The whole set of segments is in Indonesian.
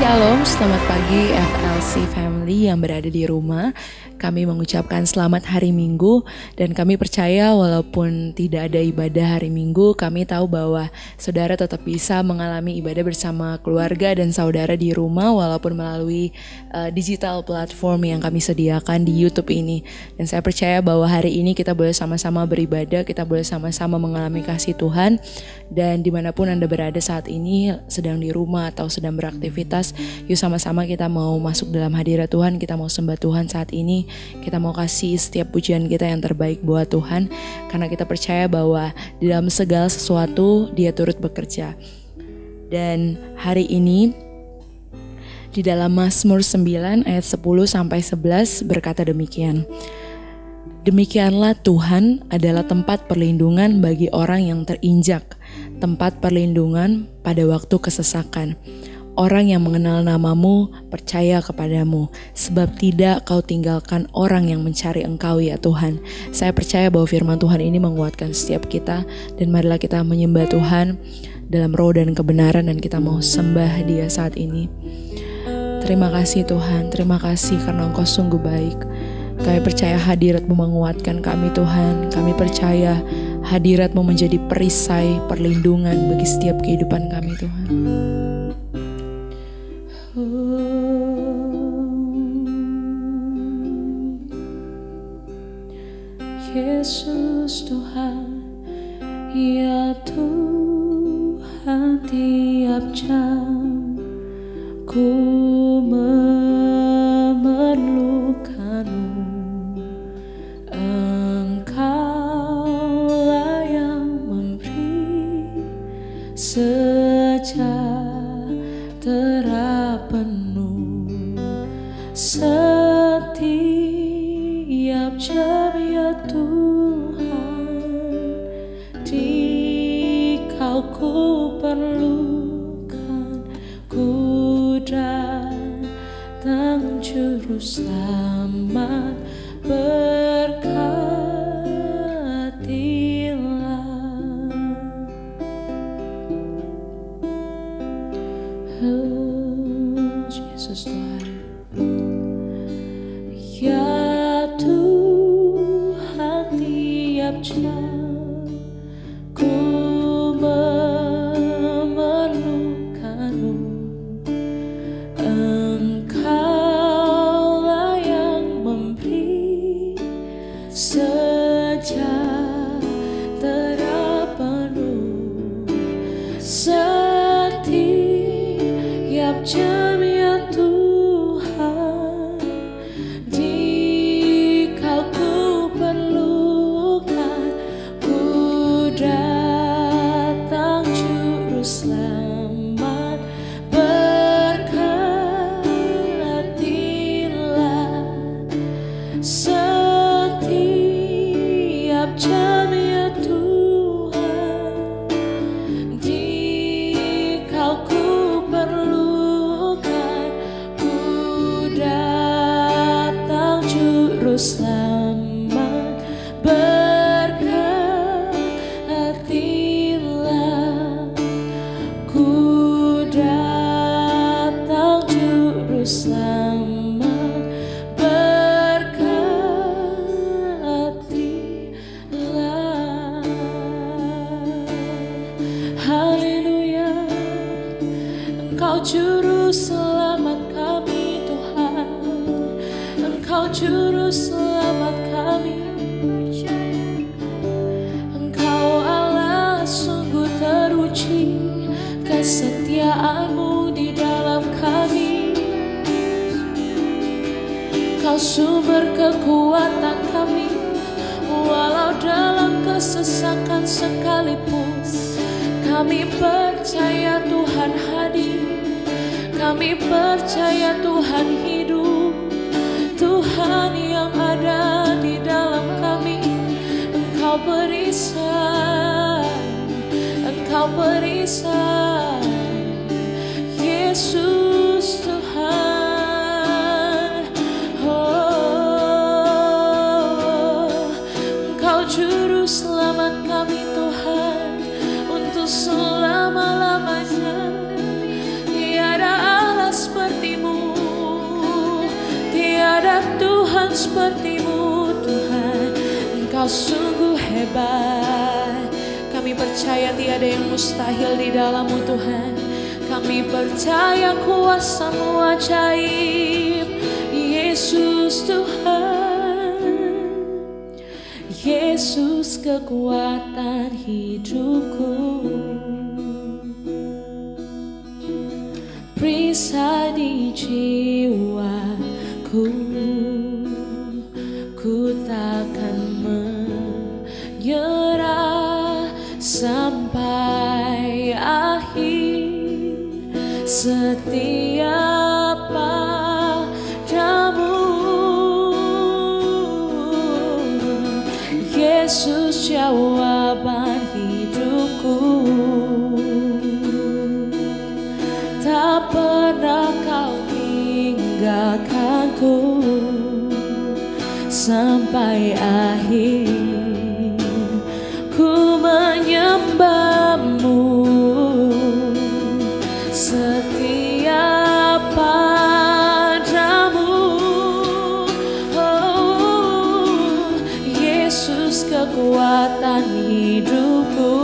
Shalom, selamat pagi FLC Family yang berada di rumah. Kami mengucapkan selamat hari Minggu dan kami percaya walaupun tidak ada ibadah hari Minggu, kami tahu bahwa saudara tetap bisa mengalami ibadah bersama keluarga dan saudara di rumah walaupun melalui digital platform yang kami sediakan di YouTube ini. Dan saya percaya bahwa hari ini kita boleh sama-sama beribadah, kita boleh sama-sama mengalami kasih Tuhan. Dan dimanapun Anda berada saat ini, sedang di rumah atau sedang beraktivitas, yuk sama-sama kita mau masuk dalam hadirat Tuhan, kita mau sembah Tuhan saat ini, kita mau kasih setiap pujian kita yang terbaik buat Tuhan, karena kita percaya bahwa di dalam segala sesuatu Dia turut bekerja. Dan hari ini di dalam Mazmur 9 ayat 10-11 berkata demikian. Demikianlah Tuhan adalah tempat perlindungan bagi orang yang terinjak, tempat perlindungan pada waktu kesesakan. Orang yang mengenal namamu percaya kepadamu, sebab tidak kau tinggalkan orang yang mencari engkau ya Tuhan. Saya percaya bahwa firman Tuhan ini menguatkan setiap kita, dan marilah kita menyembah Tuhan dalam roh dan kebenaran, dan kita mau sembah Dia saat ini. Terima kasih Tuhan, terima kasih karena Engkau sungguh baik. Kami percaya hadirat-Mu menguatkan kami Tuhan. Kami percaya hadirat-Mu menjadi perisai perlindungan bagi setiap kehidupan kami Tuhan. Yesus Tuhan, ya Tuhan, tiap jam ku memerlukan-Mu. Engkaulah yang memberi sejahtera penuh setiap jam ya Tuhan, Dikau ku perlukan, ku datang juru selamat, berkatilah. Oh Yesus Tuhan, ya Tuhan, tiap jam ku memerlukan-Mu. Engkaulah yang memberi sejahtera penuh setiap jam ya Tuhan, Dikau ku perlukan, ku datang juru selamat, berkatilah. Setiap jam ya Tuhan, Dikau ku perlukan, ku datang juru selamat, berkatilah. Ku datang juru selamat, berkatilah. Haleluya, Engkau juru selamat kami Tuhan, Engkau juru selamat kami. Engkau Allah sungguh teruji, kesetiaan-Mu di dalam kami. Engkau sumber kekuatan kami, walau dalam kesesakan sekalipun. Kami percaya Tuhan hadir, kami percaya Tuhan hidup, Tuhan yang ada di dalam kami. Engkau perisai, Engkau perisai, Yesus Tuhan. Oh, Engkau juru selamat kami Tuhan, untuk selama-lamanya. Tiada alas seperti-Mu Tuhan. Engkau sungguh hebat. Kami percaya tiada yang mustahil di dalam-Mu Tuhan. Kami percaya kuasa-Mu ajaib, Yesus Tuhan. Yesus kekuatan hidupku, perisai di jiwaku. Ku takkan menyerah sampai akhir, setia padamu, Yesus jawaban hidupku. Tak pernah Kau tinggalkanku sampai akhir. Ku menyembah-Mu, setia padamu, oh, Yesus kekuatan hidupku,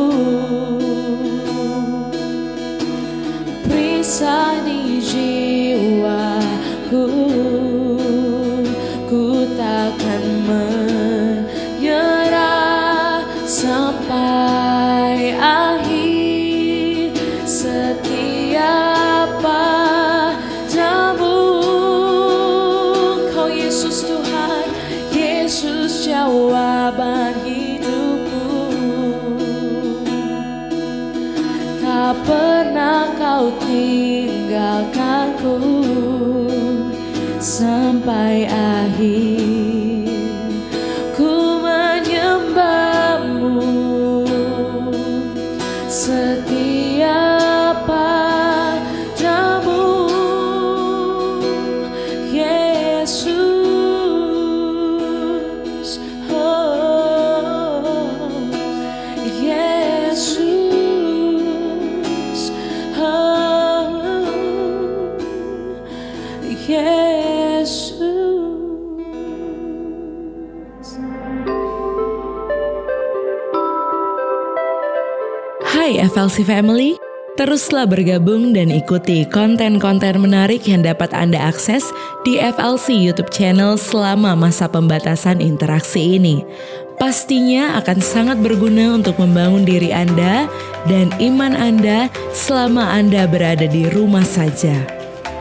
perisai di jiwaku. Ku takkan menyerah sampai akhir, setia padamu. Kau Yesus Tuhan, Yesus jawaban hidupku. Tak pernah Kau tinggalkanku sampai akhir. Ku menyembah-Mu, setia padamu, Yesus, oh, Yesus, oh, Yesus. Hai FLC Family, teruslah bergabung dan ikuti konten-konten menarik yang dapat Anda akses di FLC YouTube channel selama masa pembatasan interaksi ini. Pastinya akan sangat berguna untuk membangun diri Anda dan iman Anda selama Anda berada di rumah saja.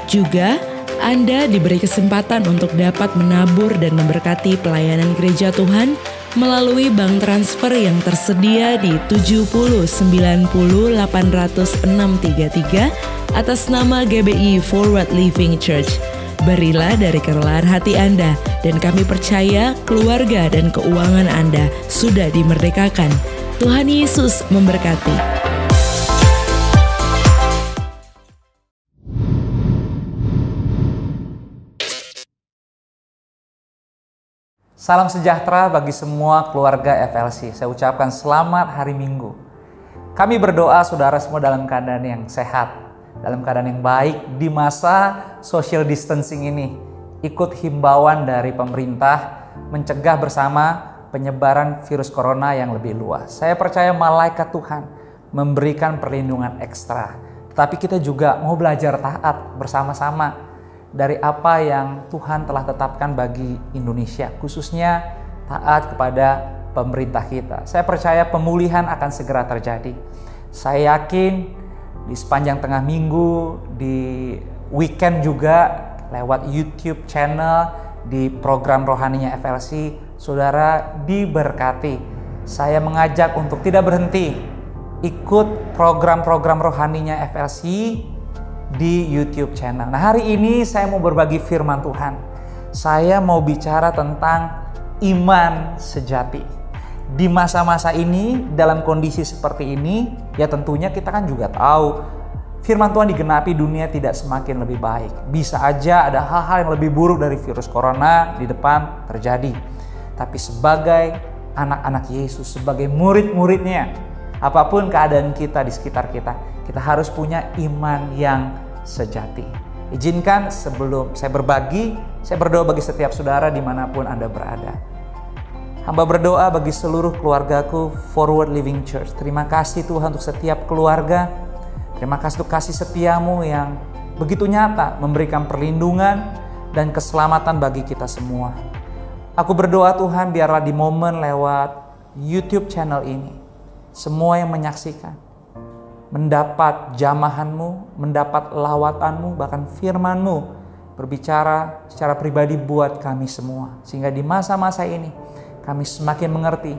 Juga, Anda diberi kesempatan untuk dapat menabur dan memberkati pelayanan gereja Tuhan melalui bank transfer yang tersedia di 70 90 80633 atas nama GBI Forward Living Church. Berilah dari kerelaan hati Anda dan kami percaya keluarga dan keuangan Anda sudah dimerdekakan. Tuhan Yesus memberkati. Salam sejahtera bagi semua keluarga FLC. Saya ucapkan selamat hari Minggu. Kami berdoa saudara semua dalam keadaan yang sehat, dalam keadaan yang baik di masa social distancing ini. Ikut himbauan dari pemerintah mencegah bersama penyebaran virus corona yang lebih luas. Saya percaya malaikat Tuhan memberikan perlindungan ekstra. Tetapi kita juga mau belajar taat bersama-sama dari apa yang Tuhan telah tetapkan bagi Indonesia, khususnya taat kepada pemerintah kita. Saya percaya pemulihan akan segera terjadi. Saya yakin di sepanjang tengah minggu, di weekend juga lewat YouTube channel, di program rohaninya FLC, saudara diberkati. Saya mengajak untuk tidak berhenti, ikut program-program rohaninya FLC di YouTube channel. Nah, hari ini saya mau berbagi firman Tuhan. Saya mau bicara tentang iman sejati. Di masa-masa ini, dalam kondisi seperti ini, ya tentunya kita kan juga tahu firman Tuhan digenapi, dunia tidak semakin lebih baik. Bisa aja ada hal-hal yang lebih buruk dari virus corona di depan terjadi. Tapi sebagai anak-anak Yesus, sebagai murid-muridnya, apapun keadaan kita di sekitar kita, kita harus punya iman yang sejati. Izinkan sebelum saya berbagi, saya berdoa bagi setiap saudara dimanapun Anda berada. Hamba berdoa bagi seluruh keluargaku Forward Living Church. Terima kasih Tuhan untuk setiap keluarga. Terima kasih untuk kasih setiamu yang begitu nyata memberikan perlindungan dan keselamatan bagi kita semua. Aku berdoa Tuhan biarlah di momen lewat YouTube channel ini, semua yang menyaksikan mendapat jamahanmu, mendapat lawatanmu, bahkan firmanmu berbicara secara pribadi buat kami semua. Sehingga di masa-masa ini kami semakin mengerti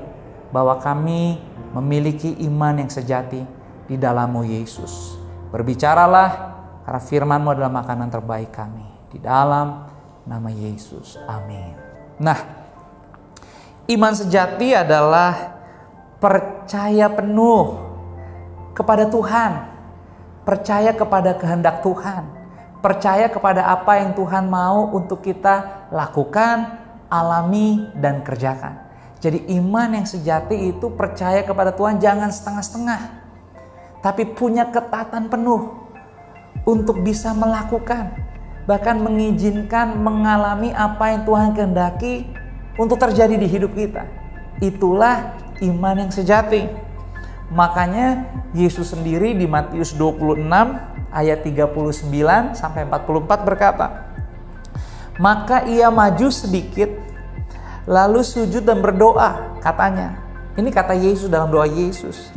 bahwa kami memiliki iman yang sejati di dalam-Mu Yesus. Berbicaralah karena firman-Mu adalah makanan terbaik kami. Di dalam nama Yesus. Amin. Nah, iman sejati adalah percaya penuh kepada Tuhan, percaya kepada kehendak Tuhan, percaya kepada apa yang Tuhan mau untuk kita lakukan, alami, dan kerjakan. Jadi iman yang sejati itu percaya kepada Tuhan jangan setengah-setengah, tapi punya ketaatan penuh untuk bisa melakukan, bahkan mengizinkan mengalami apa yang Tuhan kehendaki untuk terjadi di hidup kita. Itulah iman yang sejati. Makanya Yesus sendiri di Matius 26 ayat 39 sampai 44 berkata, "Maka ia maju sedikit lalu sujud dan berdoa," katanya. Ini kata Yesus dalam doa Yesus.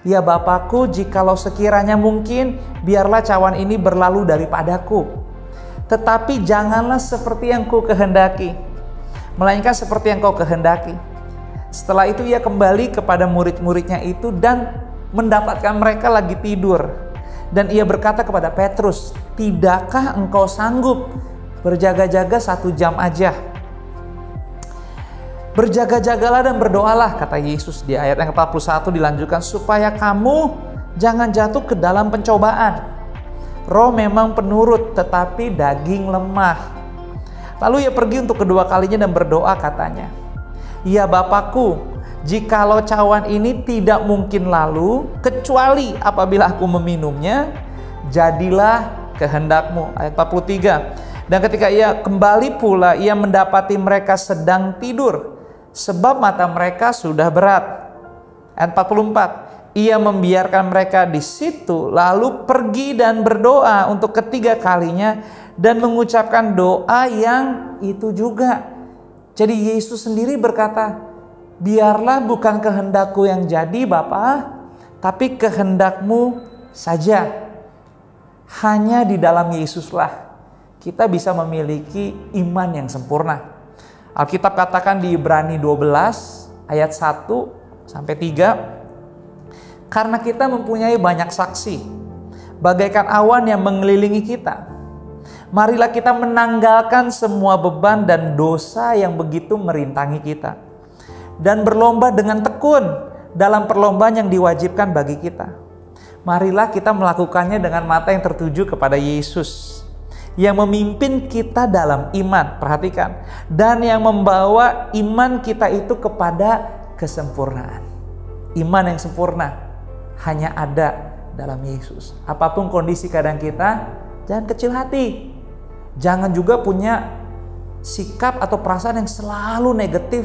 "Ya Bapakku, jikalau sekiranya mungkin, biarlah cawan ini berlalu daripadaku. Tetapi janganlah seperti yang ku kehendaki, melainkan seperti yang kau kehendaki." Setelah itu ia kembali kepada murid-muridnya itu dan mendapatkan mereka lagi tidur. Dan ia berkata kepada Petrus, "Tidakkah engkau sanggup berjaga-jaga 1 jam aja? Berjaga-jagalah dan berdoalah," kata Yesus di ayat yang ke-41 dilanjutkan, "supaya kamu jangan jatuh ke dalam pencobaan. Roh memang penurut tetapi daging lemah." Lalu ia pergi untuk kedua kalinya dan berdoa katanya, "Ya Bapakku, jikalau cawan ini tidak mungkin lalu, kecuali apabila aku meminumnya, jadilah kehendak-Mu." Ayat 43. "Dan ketika ia kembali pula, ia mendapati mereka sedang tidur, sebab mata mereka sudah berat." Ayat 44. "Ia membiarkan mereka di situ, lalu pergi dan berdoa untuk ketiga kalinya, dan mengucapkan doa yang itu juga." Jadi Yesus sendiri berkata, "Biarlah bukan kehendakku yang jadi Bapa, tapi kehendak-Mu saja." Hanya di dalam Yesuslah kita bisa memiliki iman yang sempurna. Alkitab katakan di Ibrani 12 ayat 1 sampai 3, "Karena kita mempunyai banyak saksi, bagaikan awan yang mengelilingi kita, marilah kita menanggalkan semua beban dan dosa yang begitu merintangi kita, dan berlomba dengan tekun dalam perlombaan yang diwajibkan bagi kita. Marilah kita melakukannya dengan mata yang tertuju kepada Yesus, yang memimpin kita dalam iman." Perhatikan, "dan yang membawa iman kita itu kepada kesempurnaan." Iman yang sempurna hanya ada dalam Yesus. Apapun kondisi keadaan kita, jangan kecil hati. Jangan juga punya sikap atau perasaan yang selalu negatif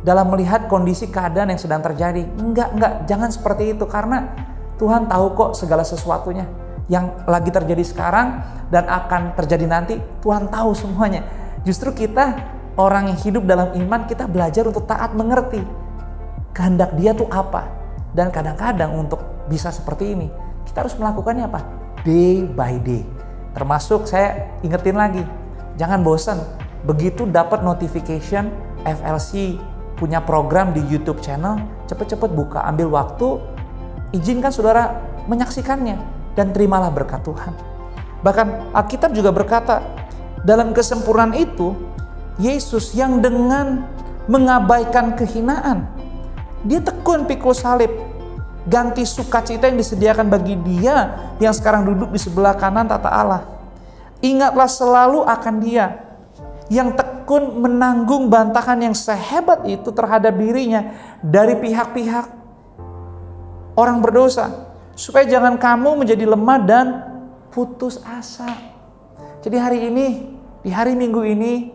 dalam melihat kondisi keadaan yang sedang terjadi. Enggak, jangan seperti itu, karena Tuhan tahu kok segala sesuatunya. Yang lagi terjadi sekarang dan akan terjadi nanti, Tuhan tahu semuanya. Justru kita orang yang hidup dalam iman, kita belajar untuk taat mengerti kehendak Dia tuh apa. Dan kadang-kadang untuk bisa seperti ini, kita harus melakukannya apa? Day by day. Termasuk saya ingetin lagi, jangan bosan. Begitu dapat notification FLC punya program di YouTube channel, cepet-cepet buka, ambil waktu, izinkan saudara menyaksikannya, dan terimalah berkat Tuhan. Bahkan Alkitab juga berkata, dalam kesempurnaan itu, Yesus yang dengan mengabaikan kehinaan, Dia tekun pikul salib, ganti sukacita yang disediakan bagi Dia yang sekarang duduk di sebelah kanan tata Allah. Ingatlah selalu akan Dia yang tekun menanggung bantahan yang sehebat itu terhadap dirinya dari pihak-pihak orang berdosa, supaya jangan kamu menjadi lemah dan putus asa. Jadi di hari Minggu ini,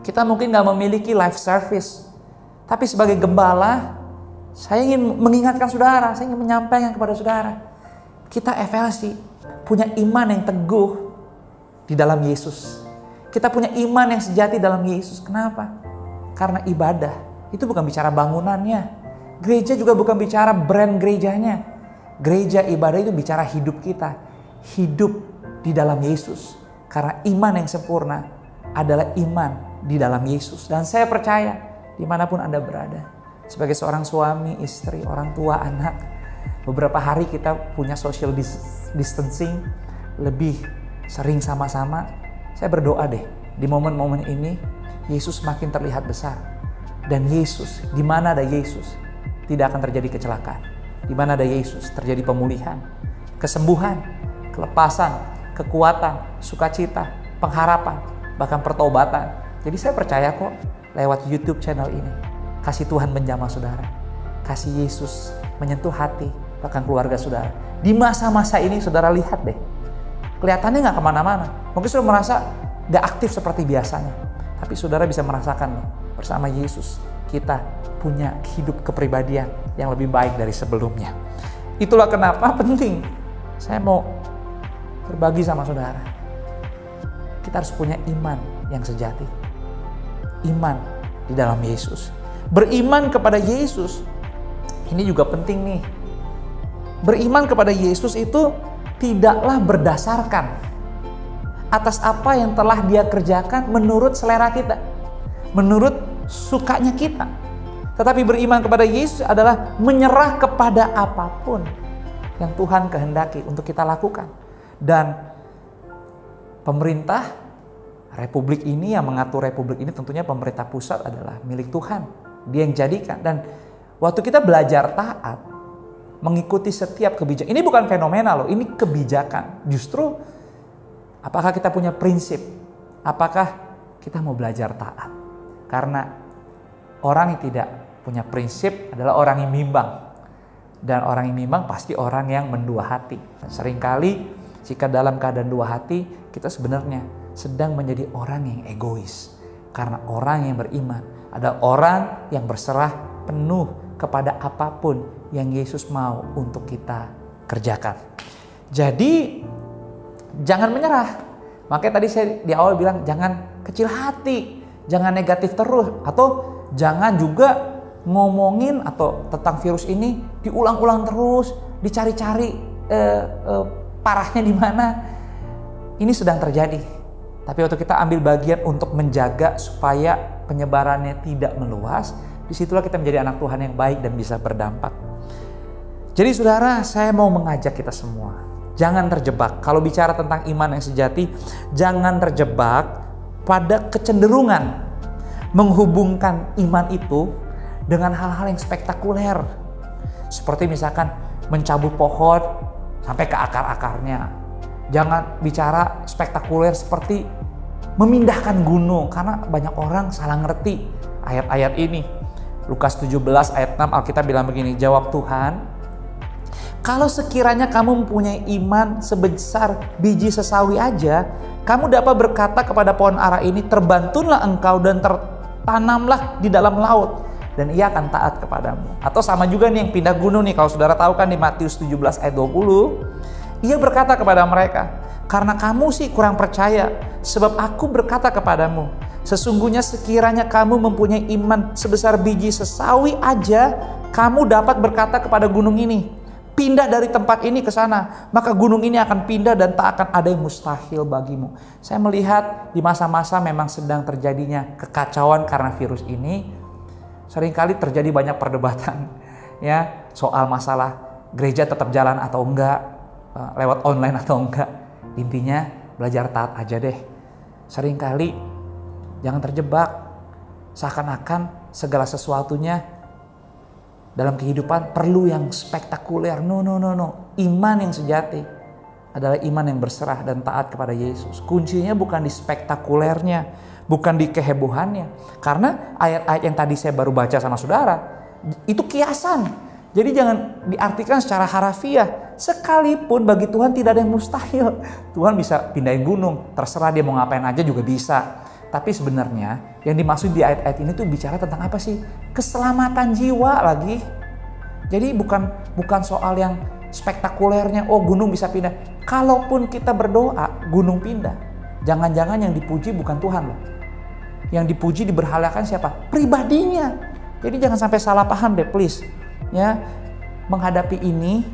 kita mungkin gak memiliki live service. Tapi sebagai gembala, saya ingin mengingatkan saudara, saya ingin menyampaikan kepada saudara. Kita FLC punya iman yang teguh di dalam Yesus. Kita punya iman yang sejati dalam Yesus. Kenapa? Karena ibadah itu bukan bicara bangunannya. Gereja juga bukan bicara brand gerejanya. Gereja ibadah itu bicara hidup kita. Hidup di dalam Yesus. Karena iman yang sempurna adalah iman di dalam Yesus. Dan saya percaya dimanapun Anda berada. Sebagai seorang suami, istri, orang tua, anak. Beberapa hari kita punya social distancing. Lebih sering sama-sama. Saya berdoa deh, di momen-momen ini Yesus makin terlihat besar. Dan Yesus, di mana ada Yesus, tidak akan terjadi kecelakaan. Di mana ada Yesus, terjadi pemulihan, kesembuhan, kelepasan, kekuatan, sukacita, pengharapan, bahkan pertobatan. Jadi saya percaya kok lewat YouTube channel ini, kasih Tuhan menjamah saudara. Kasih Yesus menyentuh hati, bahkan keluarga saudara. Di masa-masa ini saudara lihat deh, kelihatannya gak kemana-mana. Mungkin saudara merasa gak aktif seperti biasanya. Tapi saudara bisa merasakan loh, bersama Yesus kita punya hidup kepribadian yang lebih baik dari sebelumnya. Itulah kenapa penting saya mau berbagi sama saudara. Kita harus punya iman yang sejati. Iman di dalam Yesus. Beriman kepada Yesus. Ini juga penting nih. Beriman kepada Yesus itu tidaklah berdasarkan atas apa yang telah Dia kerjakan menurut selera kita, menurut sukanya kita. Tetapi beriman kepada Yesus adalah menyerah kepada apapun yang Tuhan kehendaki untuk kita lakukan. Dan pemerintah Republik ini, yang mengatur Republik ini tentunya pemerintah pusat adalah milik Tuhan. Dia yang jadikan. Dan waktu kita belajar taat, mengikuti setiap kebijakan. Ini bukan fenomena loh, ini kebijakan. Justru apakah kita punya prinsip? Apakah kita mau belajar taat? Karena orang yang tidak punya prinsip adalah orang yang bimbang. Dan orang yang bimbang pasti orang yang mendua hati. Dan seringkali jika dalam keadaan dua hati, kita sebenarnya sedang menjadi orang yang egois. Karena orang yang beriman adalah orang yang berserah penuh kepada apapun yang Yesus mau untuk kita kerjakan. Jadi jangan menyerah. Makanya tadi saya di awal bilang jangan kecil hati, jangan negatif terus, atau jangan juga ngomongin atau tentang virus ini diulang-ulang terus, dicari-cari parahnya di mana. Ini sedang terjadi. Tapi waktu kita ambil bagian untuk menjaga supaya penyebarannya tidak meluas, disitulah kita menjadi anak Tuhan yang baik dan bisa berdampak. Jadi saudara, saya mau mengajak kita semua, jangan terjebak. Kalau bicara tentang iman yang sejati, jangan terjebak pada kecenderungan menghubungkan iman itu dengan hal-hal yang spektakuler. Seperti misalkan mencabut pohon sampai ke akar-akarnya. Jangan bicara spektakuler seperti memindahkan gunung, karena banyak orang salah ngerti ayat-ayat ini. Lukas 17 ayat 6 Alkitab bilang begini, jawab Tuhan, kalau sekiranya kamu mempunyai iman sebesar biji sesawi aja, kamu dapat berkata kepada pohon ara ini, terbantunlah engkau dan tertanamlah di dalam laut, dan ia akan taat kepadamu. Atau sama juga nih yang pindah gunung nih, kalau saudara tahu kan di Matius 17 ayat 20, ia berkata kepada mereka, karena kamu sih kurang percaya, sebab aku berkata kepadamu, sesungguhnya sekiranya kamu mempunyai iman sebesar biji sesawi aja, kamu dapat berkata kepada gunung ini, pindah dari tempat ini ke sana, maka gunung ini akan pindah dan tak akan ada yang mustahil bagimu. Saya melihat di masa-masa memang sedang terjadinya kekacauan karena virus ini. Seringkali terjadi banyak perdebatan ya soal masalah gereja tetap jalan atau enggak, lewat online atau enggak. Intinya belajar taat aja deh. Seringkali jangan terjebak seakan-akan segala sesuatunya dalam kehidupan perlu yang spektakuler. No. Iman yang sejati adalah iman yang berserah dan taat kepada Yesus. Kuncinya bukan di spektakulernya, bukan di kehebohannya. Karena ayat-ayat yang tadi saya baru baca sama saudara, itu kiasan. Jadi jangan diartikan secara harafiah. Sekalipun bagi Tuhan tidak ada yang mustahil. Tuhan bisa pindahin gunung, terserah dia mau ngapain aja juga bisa. Tapi sebenarnya yang dimaksud di ayat-ayat ini tuh bicara tentang apa sih? Keselamatan jiwa lagi. Jadi bukan soal yang spektakulernya, oh gunung bisa pindah. Kalaupun kita berdoa, gunung pindah. Jangan-jangan yang dipuji bukan Tuhan loh. Yang dipuji diberhalakan siapa? Pribadinya. Jadi jangan sampai salah paham deh please. Ya, menghadapi ini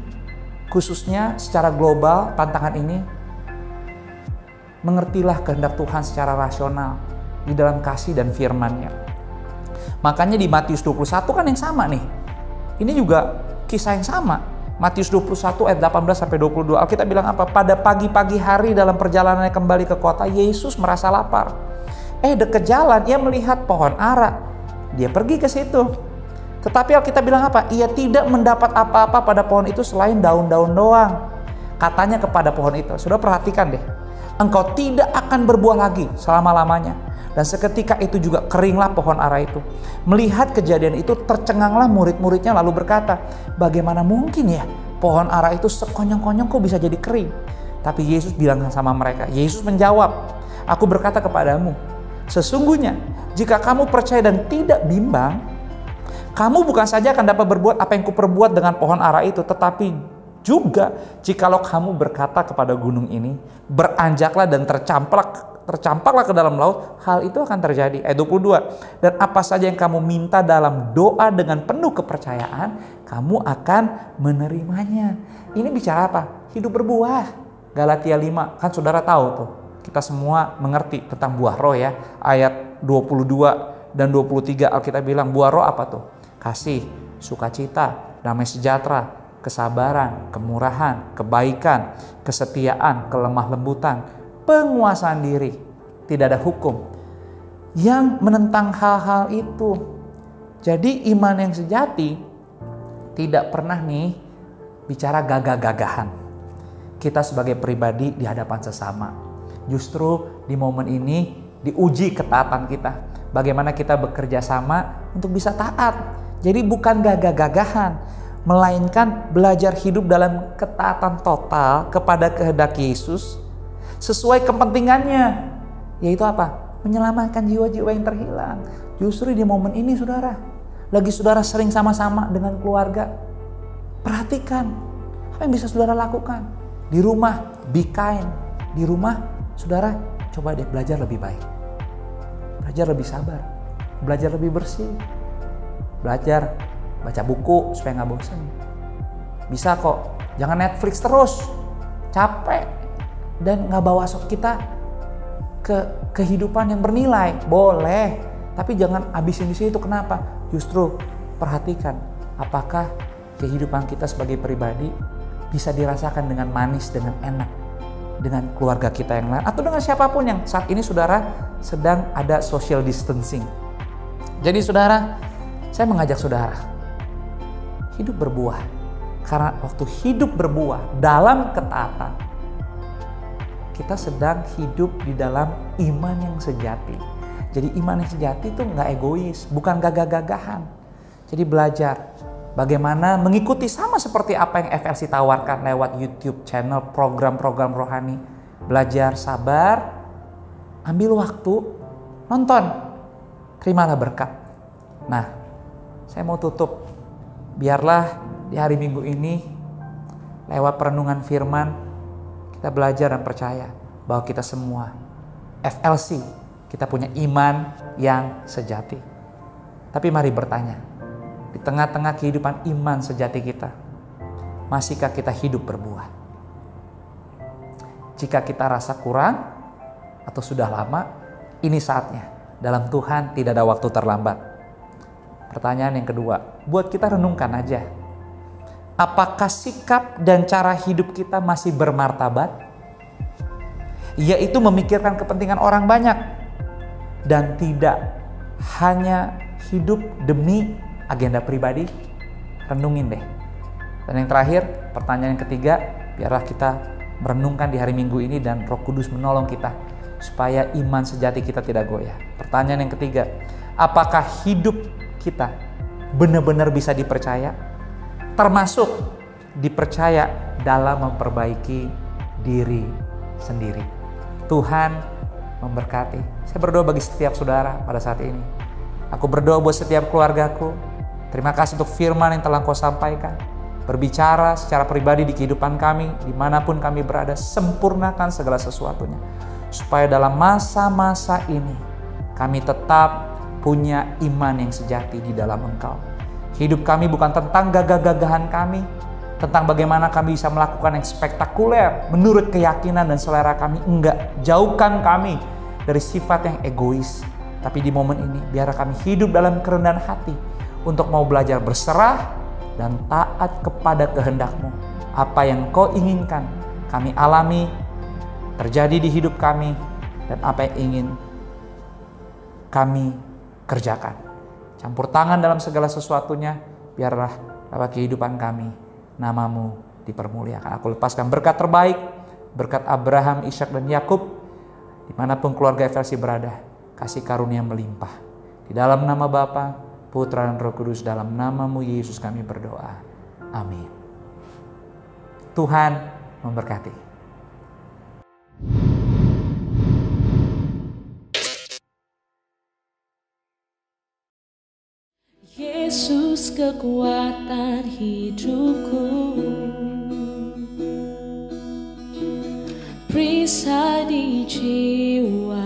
khususnya secara global tantangan ini, mengertilah kehendak Tuhan secara rasional di dalam kasih dan firman-Nya. Makanya di Matius 21 kan yang sama nih. Ini juga kisah yang sama. Matius 21 ayat 18 sampai 22. Alkitab bilang apa? Pada pagi-pagi hari dalam perjalanannya kembali ke kota, Yesus merasa lapar. Dekat jalan ia melihat pohon ara. Dia pergi ke situ. Tetapi Alkitab bilang apa? Ia tidak mendapat apa-apa pada pohon itu selain daun-daun doang. Katanya kepada pohon itu, sudah perhatikan deh. Engkau tidak akan berbuah lagi selama-lamanya. Dan seketika itu juga keringlah pohon ara itu. Melihat kejadian itu tercenganglah murid-muridnya lalu berkata, bagaimana mungkin ya pohon ara itu sekonyong-konyong kok bisa jadi kering? Tapi Yesus bilang sama mereka, Yesus menjawab, aku berkata kepadamu, sesungguhnya jika kamu percaya dan tidak bimbang, kamu bukan saja akan dapat berbuat apa yang kuperbuat dengan pohon ara itu, tetapi juga jikalau kamu berkata kepada gunung ini, beranjaklah dan tercampaklah ke dalam laut, hal itu akan terjadi. Ayat 22, dan apa saja yang kamu minta dalam doa dengan penuh kepercayaan, kamu akan menerimanya. Ini bicara apa? Hidup berbuah. Galatia 5, kan saudara tahu tuh. Kita semua mengerti tentang buah roh ya. Ayat 22 dan 23 Alkitab bilang buah roh apa tuh? Kasih, sukacita, damai sejahtera, kesabaran, kemurahan, kebaikan, kesetiaan, kelemah lembutan, penguasaan diri. Tidak ada hukum yang menentang hal-hal itu. Jadi iman yang sejati tidak pernah nih bicara gagah-gagahan. Kita sebagai pribadi di hadapan sesama. Justru di momen ini diuji ketaatan kita. Bagaimana kita bekerja sama untuk bisa taat. Jadi bukan gagah-gagahan, melainkan belajar hidup dalam ketaatan total kepada kehendak Yesus sesuai kepentingannya. Yaitu apa? Menyelamatkan jiwa-jiwa yang terhilang. Justru di momen ini saudara, lagi saudara sering sama-sama dengan keluarga, perhatikan apa yang bisa saudara lakukan. Di rumah, be kind. Di rumah, saudara coba deh belajar lebih baik. Belajar lebih sabar. Belajar lebih bersih. Belajar baca buku supaya gak bosan. Bisa kok. Jangan Netflix terus. Capek. Dan gak bawa kita ke kehidupan yang bernilai. Boleh. Tapi jangan habisin di situ. Kenapa? Justru perhatikan. Apakah kehidupan kita sebagai pribadi bisa dirasakan dengan manis, dengan enak. Dengan keluarga kita yang lain. Atau dengan siapapun yang saat ini saudara sedang ada social distancing. Jadi saudara, saya mengajak saudara hidup berbuah. Karena waktu hidup berbuah dalam ketaatan, kita sedang hidup di dalam iman yang sejati. Jadi iman yang sejati itu nggak egois, bukan gagah-gagahan. Jadi belajar bagaimana mengikuti sama seperti apa yang FLC tawarkan lewat YouTube channel, program-program rohani. Belajar sabar, ambil waktu, nonton, terimalah berkat. Nah, saya mau tutup. Biarlah di hari Minggu ini lewat perenungan firman kita belajar dan percaya bahwa kita semua FLC, kita punya iman yang sejati. Tapi mari bertanya, di tengah-tengah kehidupan iman sejati kita, masihkah kita hidup berbuah? Jika kita rasa kurang atau sudah lama, ini saatnya. Dalam Tuhan tidak ada waktu terlambat. Pertanyaan yang kedua, buat kita renungkan aja. Apakah sikap dan cara hidup kita masih bermartabat? Yaitu memikirkan kepentingan orang banyak. Dan tidak hanya hidup demi agenda pribadi. Renungin deh. Dan yang terakhir, pertanyaan yang ketiga, biarlah kita merenungkan di hari Minggu ini dan Roh Kudus menolong kita supaya iman sejati kita tidak goyah. Pertanyaan yang ketiga, apakah hidup kita benar-benar bisa dipercaya? termasuk dipercaya dalam memperbaiki diri sendiri. Tuhan memberkati. Saya berdoa bagi setiap saudara pada saat ini. Aku berdoa buat setiap keluargaku. Terima kasih untuk firman yang telah Kau sampaikan. Berbicara secara pribadi di kehidupan kami, dimanapun kami berada, sempurnakan segala sesuatunya. Supaya dalam masa-masa ini, kami tetap punya iman yang sejati di dalam Engkau. Hidup kami bukan tentang gagah-gagahan kami, tentang bagaimana kami bisa melakukan yang spektakuler menurut keyakinan dan selera kami. Enggak, jauhkan kami dari sifat yang egois. Tapi di momen ini, biar kami hidup dalam kerendahan hati untuk mau belajar berserah dan taat kepada kehendak-Mu. Apa yang Kau inginkan, kami alami, terjadi di hidup kami, dan apa yang ingin kami kerjakan. Campur tangan dalam segala sesuatunya, biarlah lewat kehidupan kami, nama-Mu dipermuliakan. Aku lepaskan berkat terbaik, berkat Abraham, Ishak, dan Yakub, dimanapun keluarga FLC berada. Kasih karunia melimpah. Di dalam nama Bapa, Putra, dan Roh Kudus, dalam nama-Mu Yesus kami berdoa. Amin. Tuhan memberkati. Yesus kekuatan hidupku, perisai di jiwa.